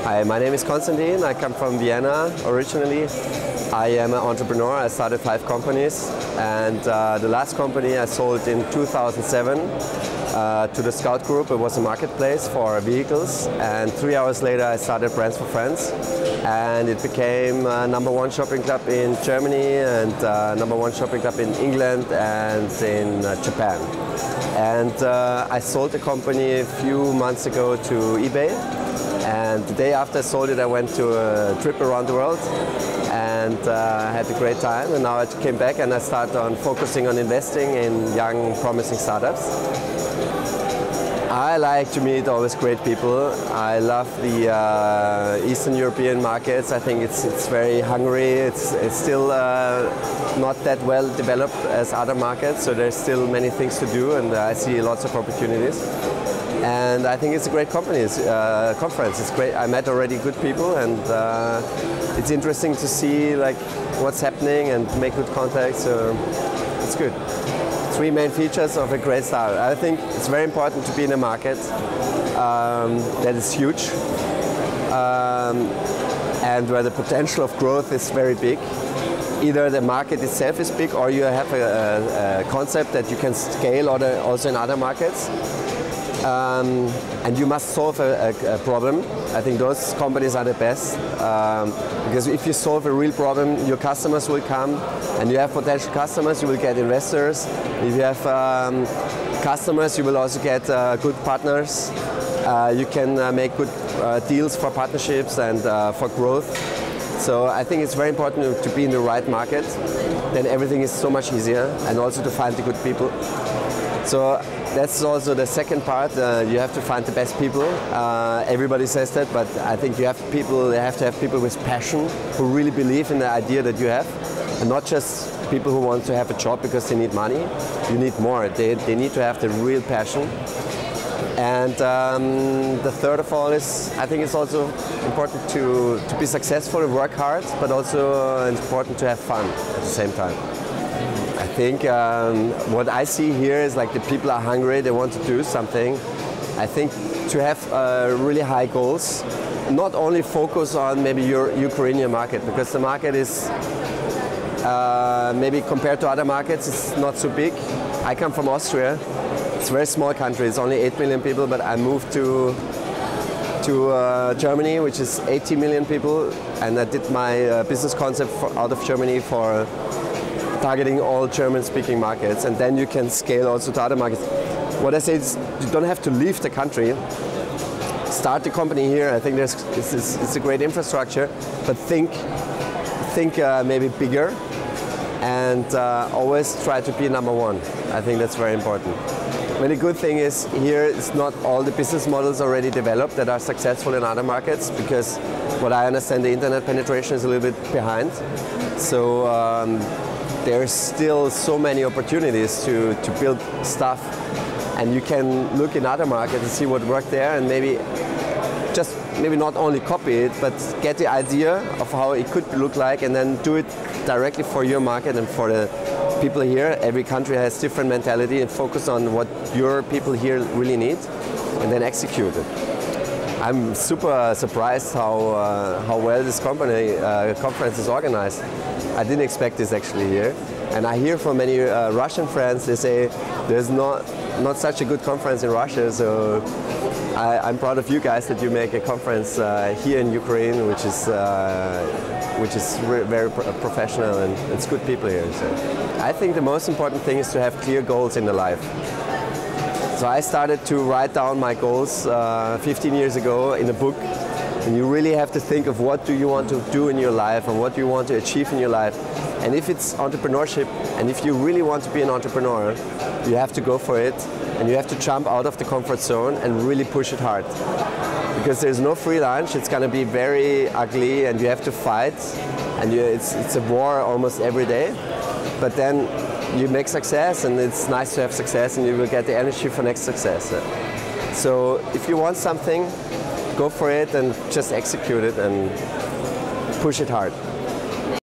Hi, my name is Constantin. I come from Vienna originally. I am an entrepreneur. I started 5 companies, and the last company I sold in 2007 to the Scout Group. It was a marketplace for vehicles, and 3 hours later I started Brands for Friends, and it became #1 shopping club in Germany and #1 shopping club in England and in Japan. And I sold the company a few months ago to eBay, and the day after I sold it I went to a trip around the world and had a great time, and now I came back and I started on focusing on investing in young promising startups. I like to meet always great people. I love the Eastern European markets. I think it's very hungry. It's still not that well developed as other markets, so there's still many things to do, and I see lots of opportunities. And I think it's a great conference. It's great. I met already good people, and it's interesting to see like what's happening and make good contacts. So it's good. 3 main features of a great startup. I think it's very important to be in a market that is huge and where the potential of growth is very big. Either the market itself is big, or you have a concept that you can scale also in other markets. And you must solve a problem. I think those companies are the best, because if you solve a real problem, your customers will come, and you have potential customers, you will get investors. If you have customers, you will also get good partners. You can make good deals for partnerships and for growth. So I think it's very important to be in the right market. Then everything is so much easier, and also to find the good people. So that's also the second part. You have to find the best people. Everybody says that, but I think you have to have people with passion, who really believe in the idea that you have, and not just people who want to have a job because they need money. You need more. They need to have the real passion. And the third of all is, I think it's also important to be successful and work hard, but also important to have fun at the same time. I think what I see here is like the people are hungry, they want to do something. I think to have really high goals, not only focus on maybe your Ukrainian market, because the market is maybe compared to other markets, it's not so big. I come from Austria. It's a very small country, it's only 8 million people, but I moved to Germany, which is 80 million people, and I did my business concept out of Germany for targeting all German-speaking markets, and then you can scale also to other markets. What I say is, you don't have to leave the country. Start the company here. I think it's a great infrastructure, but think maybe bigger, and always try to be #1. I think that's very important. But the good thing is here is not all the business models already developed that are successful in other markets, because what I understand, the internet penetration is a little bit behind. So there's still so many opportunities to build stuff, and you can look in other markets and see what worked there, and maybe not only copy it, but get the idea of how it could look like, and then do it directly for your market and for the people here. Every country has different mentality, and focus on what your people here really need, and then execute it. I'm super surprised how well this conference is organized. I didn't expect this actually here, and I hear from many Russian friends, they say there's not such a good conference in Russia, so I'm proud of you guys that you make a conference here in Ukraine, which is very professional, and it's good people here. So I think the most important thing is to have clear goals in the life. So I started to write down my goals 15 years ago in a book, and you really have to think of what do you want to do in your life, and what do you want to achieve in your life. And if it's entrepreneurship, and if you really want to be an entrepreneur, you have to go for it, and you have to jump out of the comfort zone and really push it hard. Because there's no free lunch, it's going to be very ugly, and you have to fight, and it's a war almost every day. But then you make success, and it's nice to have success, and you will get the energy for next success. So if you want something, go for it and just execute it and push it hard.